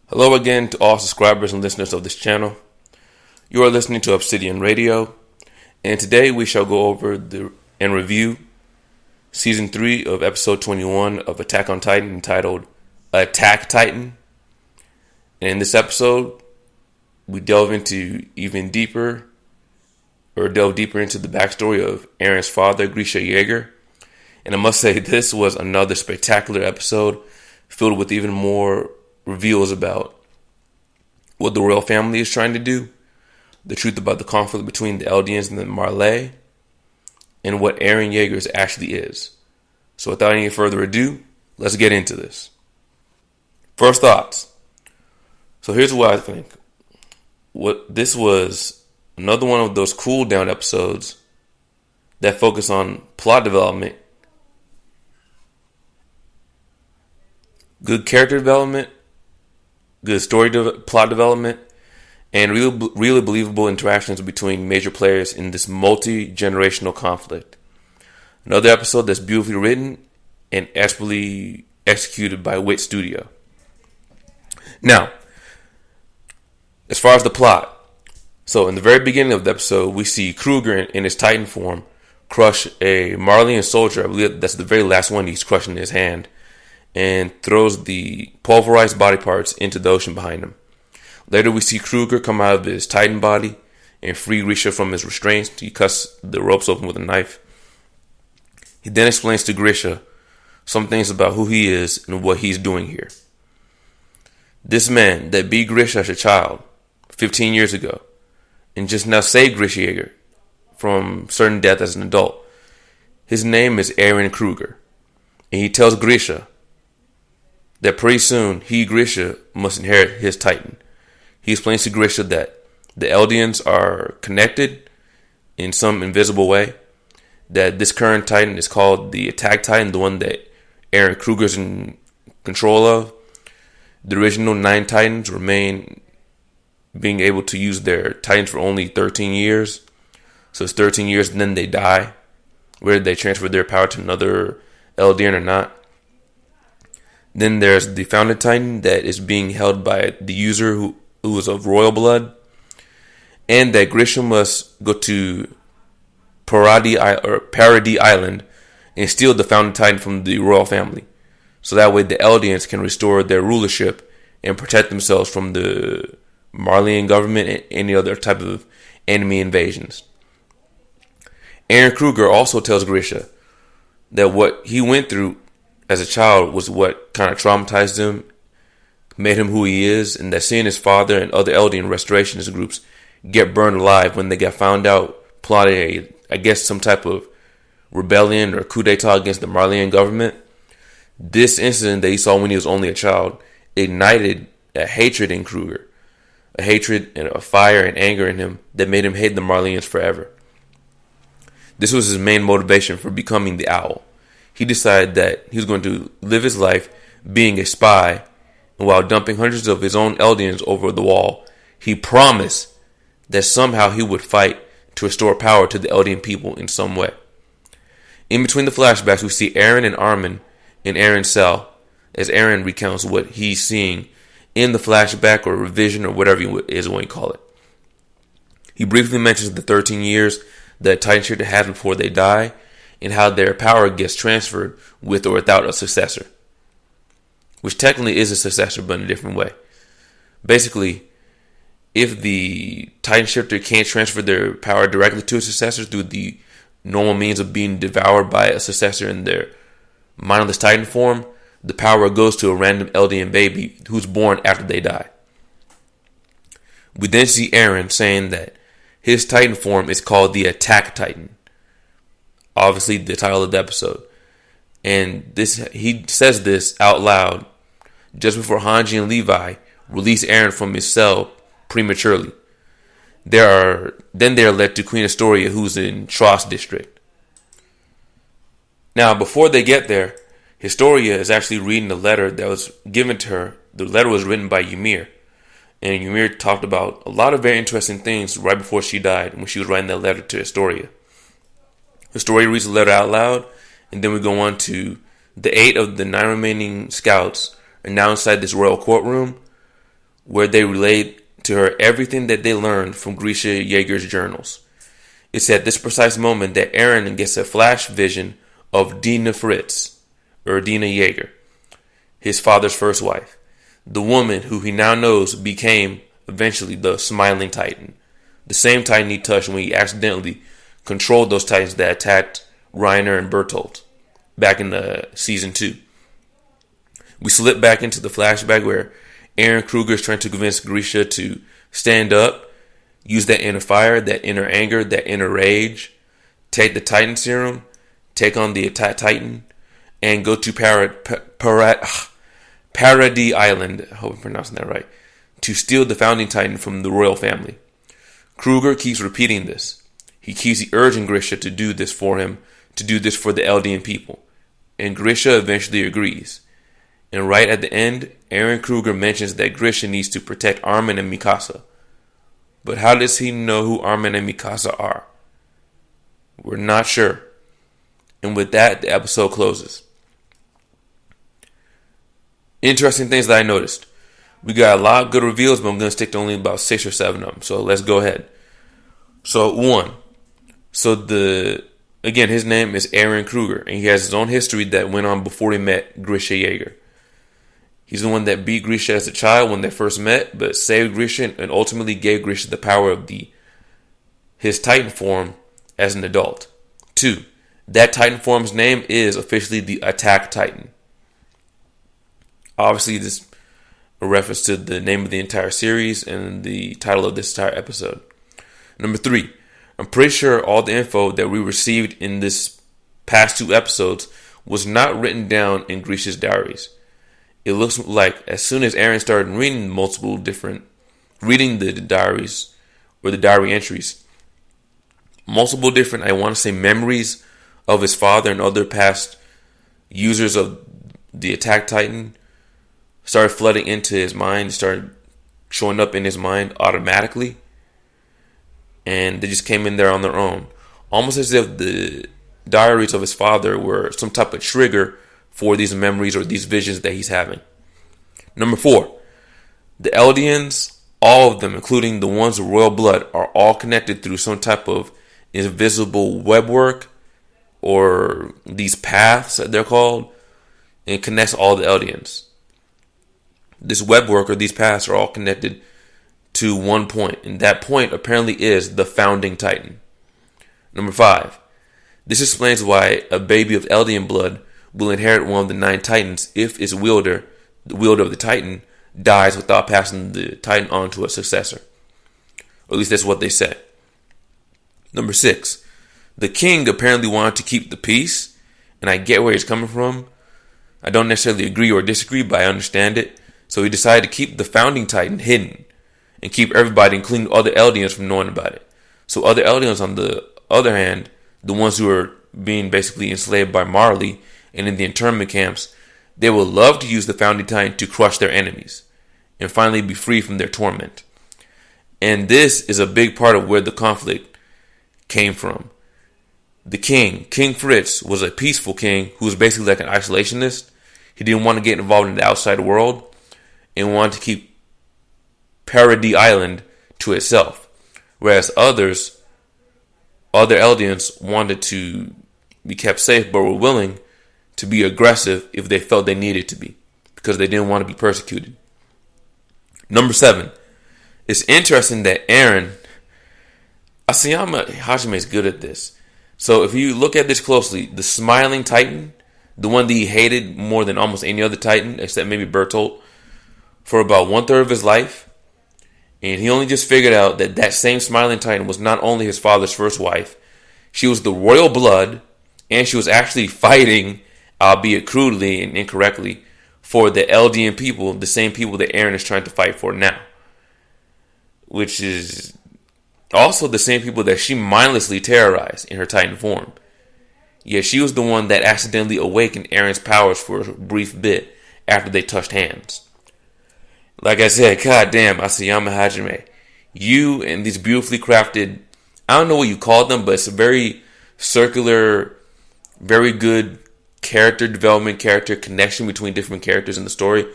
Hello again to all subscribers and listeners of this channel. You are listening to Obsidian Radio, and today we shall go over and review Season 3 of Episode 21 of Attack on Titan, entitled Attack Titan. And in this episode, we delve deeper into the backstory of Eren's father, Grisha Yeager. And I must say, this was another spectacular episode filled with even more reveals about what the royal family is trying to do, the truth about the conflict between the Eldians and the Marley, and what Eren Yeager actually is. So without any further ado, let's get into this. First thoughts. So here's what I think. This was another one of those cool down episodes that focus on plot development, good character development, good plot development, and really believable interactions between major players in this multi-generational conflict. Another episode that's beautifully written and expertly executed by Wit Studio. Now, as far as the plot, so in the very beginning of the episode, we see Kruger in his Titan form crush a Marleyan soldier. I believe that's the very last one he's crushing in his hand, and throws the pulverized body parts into the ocean behind him. Later, we see Kruger come out of his Titan body and free Grisha from his restraints. He cuts the ropes open with a knife. He then explains to Grisha some things about who he is and what he's doing here. This man that beat Grisha as a child 15 years ago and just now saved Grisha Yeager from certain death as an adult, his name is Eren Kruger. And he tells Grisha that pretty soon Grisha, must inherit his Titan. He explains to Grisha that the Eldians are connected in some invisible way, that this current Titan is called the Attack Titan, the one that Eren Kruger's in control of. The original 9 Titans remain being able to use their Titans for only 13 years. So it's 13 years and then they die, whether they transfer their power to another Eldian or not. Then there's the Founded Titan that is being held by the user who is of royal blood, and that Grisha must go to Paradis Island and steal the Founded Titan from the royal family, so that way the Eldians can restore their rulership and protect themselves from the Marleyan government and any other type of enemy invasions. Eren Kruger also tells Grisha that what he went through as a child was what kind of traumatized him, made him who he is, and that seeing his father and other Eldian restorationist groups get burned alive when they got found out plotting some type of rebellion or coup d'etat against the Marleyan government. This incident that he saw when he was only a child ignited a hatred in Kruger, a hatred and a fire and anger in him that made him hate the Marleyans forever. This was his main motivation for becoming the Owl. He decided that he was going to live his life being a spy, and while dumping hundreds of his own Eldians over the wall, he promised that somehow he would fight to restore power to the Eldian people in some way. In between the flashbacks, we see Eren and Armin in Eren's cell as Eren recounts what he's seeing in the flashback or revision or whatever it is when you call it. He briefly mentions the 13 years that Titan Shifter has before they die, and how their power gets transferred with or without a successor. Which technically is a successor, but in a different way. Basically, if the Titan Shifter can't transfer their power directly to a successor through the normal means of being devoured by a successor in their mindless Titan form, the power goes to a random Eldian baby who's born after they die. We then see Eren saying that his Titan form is called the Attack Titan. Obviously the title of the episode. And he says this out loud just before Hanji and Levi release Eren from his cell prematurely. They are led to Queen Astoria, who's in Trost district. Now, before they get there, Historia is actually reading the letter that was given to her. The letter was written by Ymir. And Ymir talked about a lot of very interesting things right before she died when she was writing that letter to Historia. Historia reads the letter out loud, and then we go on to the 8 of the 9 remaining scouts are now inside this royal courtroom where they relayed to her everything that they learned from Grisha Yeager's journals. It's at this precise moment that Eren gets a flash vision of Dina Fritz, or Dina Yeager, his father's first wife, the woman who he now knows became eventually the Smiling Titan, the same Titan he touched when he accidentally controlled those Titans that attacked Reiner and Bertolt back in season 2. We slip back into the flashback where Eren Kruger is trying to convince Grisha to stand up, use that inner fire, that inner anger, that inner rage, take the Titan serum, take on the attack Titan, and go to Paradis Island, I hope I'm pronouncing that right, to steal the founding Titan from the royal family. Kruger keeps repeating this. He keeps urging Grisha to do this for him, to do this for the Eldian people. And Grisha eventually agrees. And right at the end, Eren Kruger mentions that Grisha needs to protect Armin and Mikasa. But how does he know who Armin and Mikasa are? We're not sure. And with that, the episode closes. Interesting things that I noticed. We got a lot of good reveals, but I'm going to stick to only about 6 or 7 of them. So let's go ahead. So 1. Again, his name is Eren Kruger, and he has his own history that went on before he met Grisha Yeager. He's the one that beat Grisha as a child when they first met, but saved Grisha and ultimately gave Grisha the power of his Titan form as an adult. 2. That Titan form's name is officially the Attack Titan. Obviously, this is a reference to the name of the entire series and the title of this entire episode. Number 3. I'm pretty sure all the info that we received in this past 2 episodes was not written down in Grisha's diaries. It looks like as soon as Eren started reading the diaries or the diary entries, multiple different, I want to say, memories of his father and other past users of the Attack Titan started flooding into his mind, started showing up in his mind automatically. And they just came in there on their own. Almost as if the diaries of his father were some type of trigger for these memories or these visions that he's having. Number 4. The Eldians, all of them, including the ones with royal blood, are all connected through some type of invisible webwork or these paths that they're called, and connects all the Eldians. This webwork or these paths are all connected to one point, and that point apparently is the founding Titan. Number 5. This explains why a baby of Eldian blood will inherit one of the 9 Titans if its wielder, the wielder of the Titan, dies without passing the Titan on to a successor. Or at least that's what they say. Number 6. The king apparently wanted to keep the peace, and I get where he's coming from. I don't necessarily agree or disagree, but I understand it. So he decided to keep the founding Titan hidden and keep everybody, including other Eldians, from knowing about it. So other Eldians, on the other hand, the ones who are being basically enslaved by Marley and in the internment camps, they will love to use the founding Titan to crush their enemies and finally be free from their torment. And this is a big part of where the conflict came from. The king, King Fritz, was a peaceful king who was basically like an isolationist. He didn't want to get involved in the outside world and wanted to keep Paradis Island to itself. Whereas other Eldians wanted to be kept safe but were willing to be aggressive if they felt they needed to be, because they didn't want to be persecuted. Number 7. It's interesting that Eren, Asayama Hajime is good at this. So if you look at this closely, the Smiling Titan, the one that he hated more than almost any other Titan, except maybe Bertolt, for about 1/3 of his life, and he only just figured out that that same Smiling Titan was not only his father's first wife, she was the royal blood, and she was actually fighting, albeit crudely and incorrectly, for the Eldian people, the same people that Eren is trying to fight for now. Which is also the same people that she mindlessly terrorized in her Titan form. Yet she was the one that accidentally awakened Eren's powers for a brief bit after they touched hands. Like I said, goddamn, Asayama Hajime, you and these beautifully crafted, I don't know what you call them, but it's a very circular, very good character development, character connection between different characters in the story.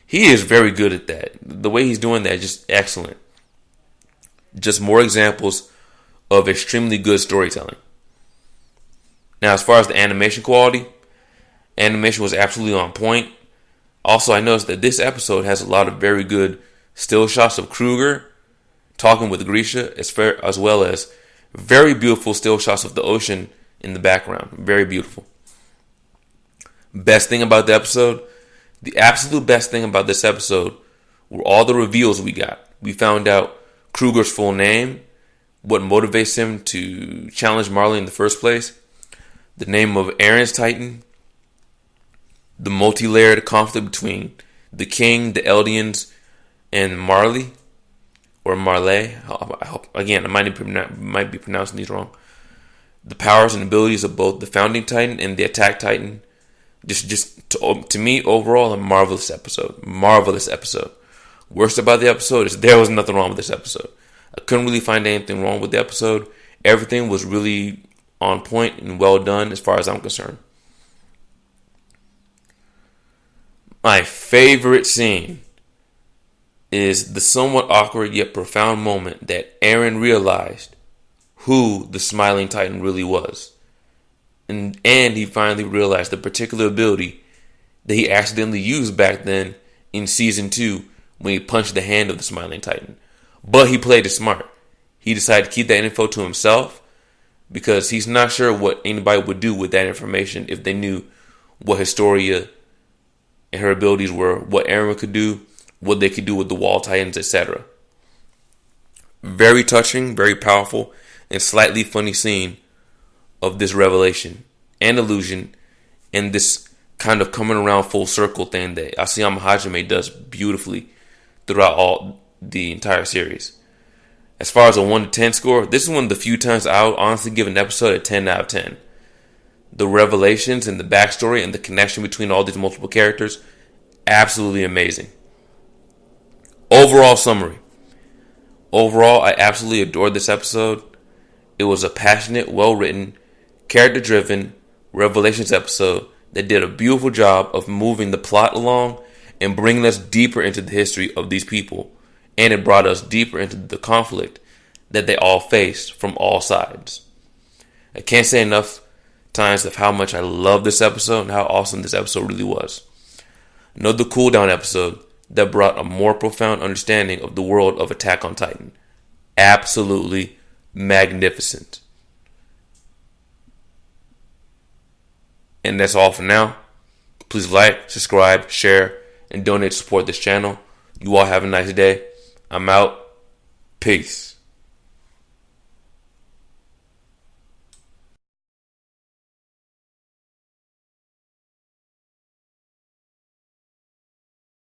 He is very good at that. The way he's doing that is just excellent. Just more examples of extremely good storytelling. Now, as far as the animation quality, animation was absolutely on point. Also, I noticed that this episode has a lot of very good still shots of Kruger talking with Grisha, as well as very beautiful still shots of the ocean in the background. Very beautiful. Best thing about the episode, the absolute best thing about this episode were all the reveals we got. We found out Kruger's full name, what motivates him to challenge Marley in the first place, the name of Eren's Titan, the multi-layered conflict between the King, the Eldians, and Marley, or Marley. I hope, again, I might be pronouncing these wrong. The powers and abilities of both the Founding Titan and the Attack Titan. To me, overall, a marvelous episode. Marvelous episode. Worst about the episode is there was nothing wrong with this episode. I couldn't really find anything wrong with the episode. Everything was really on point and well done as far as I'm concerned. My favorite scene is the somewhat awkward yet profound moment that Eren realized who the Smiling Titan really was. And he finally realized the particular ability that he accidentally used back then in Season 2 when he punched the hand of the Smiling Titan. But he played it smart. He decided to keep that info to himself because he's not sure what anybody would do with that information if they knew what Historia and her abilities were, what Eren could do, what they could do with the Wall Titans, etc. Very touching, very powerful, and slightly funny scene of this revelation and illusion and this kind of coming around full circle thing that Asayama Hajime does beautifully throughout all the entire series. As far as a 1 to 10 score, this is one of the few times I would honestly give an episode a 10 out of 10. The revelations and the backstory and the connection between all these multiple characters, absolutely amazing. Overall summary. Overall, I absolutely adored this episode. It was a passionate, well-written, character-driven Revelations episode that did a beautiful job of moving the plot along and bringing us deeper into the history of these people. And it brought us deeper into the conflict that they all faced from all sides. I can't say enough times of how much I love this episode and how awesome this episode really was. Another cool down episode that brought a more profound understanding of the world of Attack on Titan. Absolutely magnificent. And that's all for now. Please like, subscribe, share, and donate to support this channel. You all have a nice day. I'm out. Peace.